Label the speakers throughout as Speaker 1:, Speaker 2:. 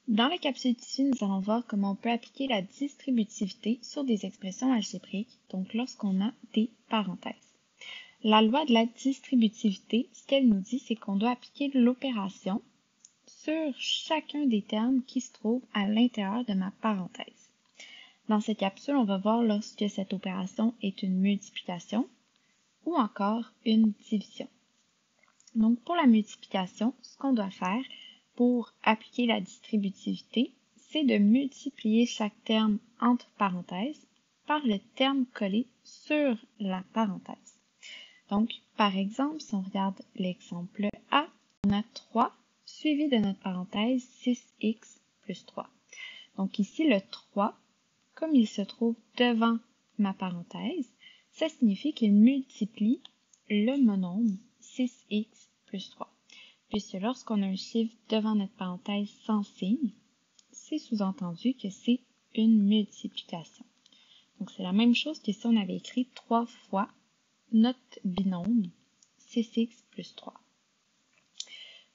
Speaker 1: Dans la capsule ici, nous allons voir comment on peut appliquer la distributivité sur des expressions algébriques, donc lorsqu'on a des parenthèses. La loi de la distributivité, ce qu'elle nous dit, c'est qu'on doit appliquer l'opération sur chacun des termes qui se trouvent à l'intérieur de ma parenthèse. Dans cette capsule, on va voir lorsque cette opération est une multiplication ou encore une division. Donc, pour la multiplication, ce qu'on doit faire pour appliquer la distributivité, c'est de multiplier chaque terme entre parenthèses par le terme collé sur la parenthèse. Donc, par exemple, si on regarde l'exemple A, on a 3 suivi de notre parenthèse 6x plus 3. Donc ici, le 3, comme il se trouve devant ma parenthèse, ça signifie qu'il multiplie le monombre 6x plus 3. Puisque lorsqu'on a un chiffre devant notre parenthèse sans signe, c'est sous-entendu que c'est une multiplication. Donc c'est la même chose que si on avait écrit 3 fois notre binôme 6x plus 3.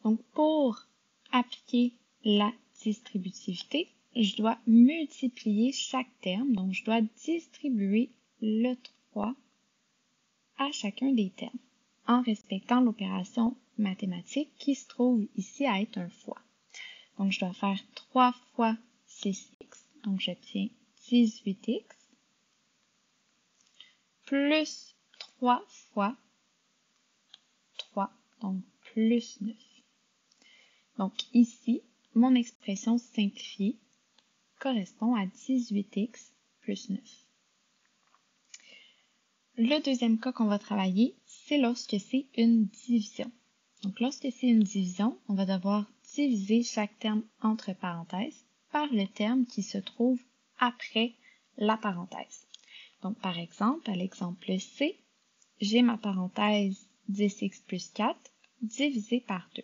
Speaker 1: Donc pour appliquer la distributivité, je dois multiplier chaque terme, donc je dois distribuer le 3 à chacun des termes, en respectant l'opération mathématique qui se trouve ici à être un fois. Donc je dois faire 3 fois 6x, donc j'obtiens 18x, plus 3 fois 3, donc plus 9. Donc ici, mon expression simplifiée correspond à 18x plus 9. Le deuxième cas qu'on va travailler, c'est lorsque c'est une division. Donc lorsque c'est une division, on va devoir diviser chaque terme entre parenthèses par le terme qui se trouve après la parenthèse. Donc par exemple, à l'exemple C, j'ai ma parenthèse 10x plus 4 divisé par 2.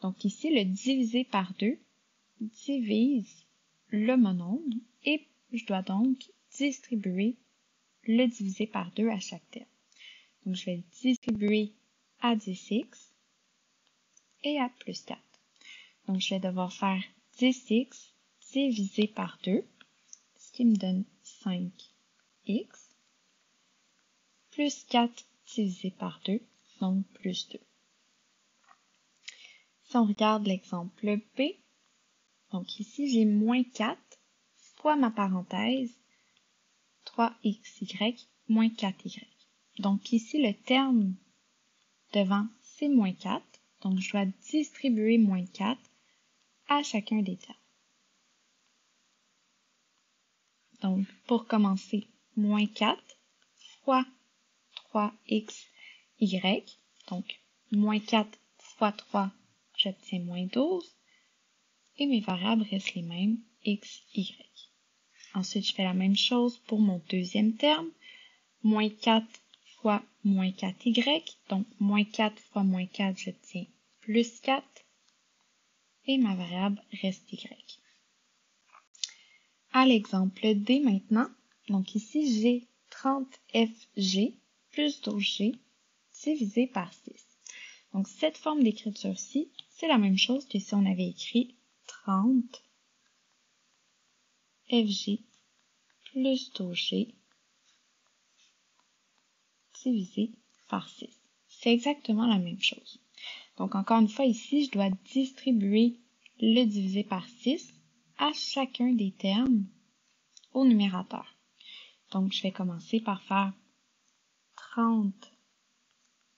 Speaker 1: Donc ici, le divisé par 2 divise le monombre et je dois donc distribuer le divisé par 2 à chaque terme. Donc je vais le distribuer à 10x et à plus 4. Donc je vais devoir faire 10x divisé par 2, ce qui me donne 5x, plus 4 divisé par 2, donc plus 2. Si on regarde l'exemple B, donc ici j'ai moins 4 fois ma parenthèse 3xy moins 4y. Donc ici le terme devant c'est moins 4, donc je dois distribuer moins 4 à chacun des termes. Donc pour commencer, moins 4 fois 3xy, donc moins 4 fois 3, j'obtiens moins 12, et mes variables restent les mêmes, x, y. Ensuite, je fais la même chose pour mon deuxième terme, moins 4 fois moins 4y, donc moins 4 fois moins 4, j'obtiens plus 4, et ma variable reste y. À l'exemple D maintenant, donc ici j'ai 30fg plus 12g divisé par 6. Donc cette forme d'écriture-ci, c'est la même chose que si on avait écrit 30 fg plus 12g divisé par 6. C'est exactement la même chose. Donc encore une fois ici, je dois distribuer le divisé par 6 à chacun des termes au numérateur. Donc je vais commencer par faire 30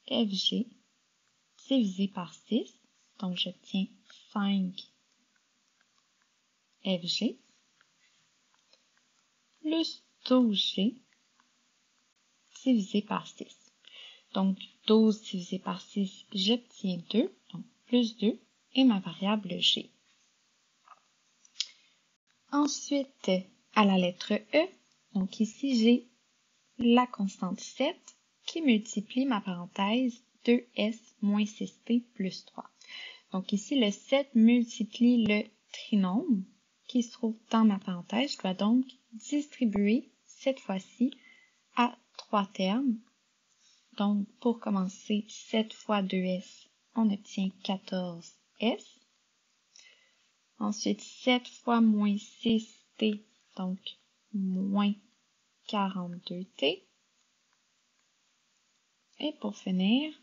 Speaker 1: fg divisé par 6, donc j'obtiens 5 fg plus 12g divisé par 6. Donc 12 divisé par 6, j'obtiens 2, donc plus 2, et ma variable g. Ensuite, à la lettre E, donc ici j'ai la constante 7 qui multiplie ma parenthèse 2s moins 6p plus 3. Donc ici, le 7 multiplie le trinôme qui se trouve dans ma parenthèse. Je dois donc distribuer cette fois-ci à 3 termes. Donc pour commencer, 7 fois 2s, on obtient 14s. Ensuite, 7 fois moins 6t, donc moins 42t. Et pour finir,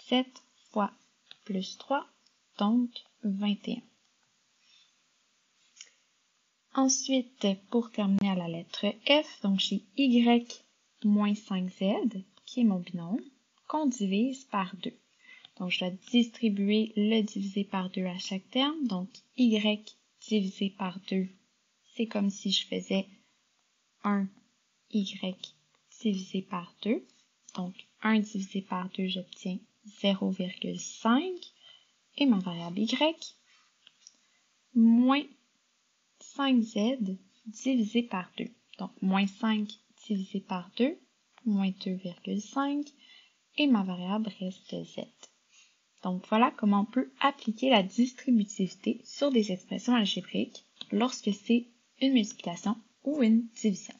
Speaker 1: 7 fois plus 3, donc 21. Ensuite, pour terminer à la lettre F, donc j'ai y moins 5z, qui est mon binôme, qu'on divise par 2. Donc, je dois distribuer le divisé par 2 à chaque terme. Donc, y divisé par 2, c'est comme si je faisais 1y divisé par 2. Donc, 1 divisé par 2, j'obtiens 0,5. Et ma variable y, moins 5z divisé par 2. Donc, moins 5 divisé par 2, moins 2,5. Et ma variable reste z. Donc, voilà comment on peut appliquer la distributivité sur des expressions algébriques lorsque c'est une multiplication ou une division.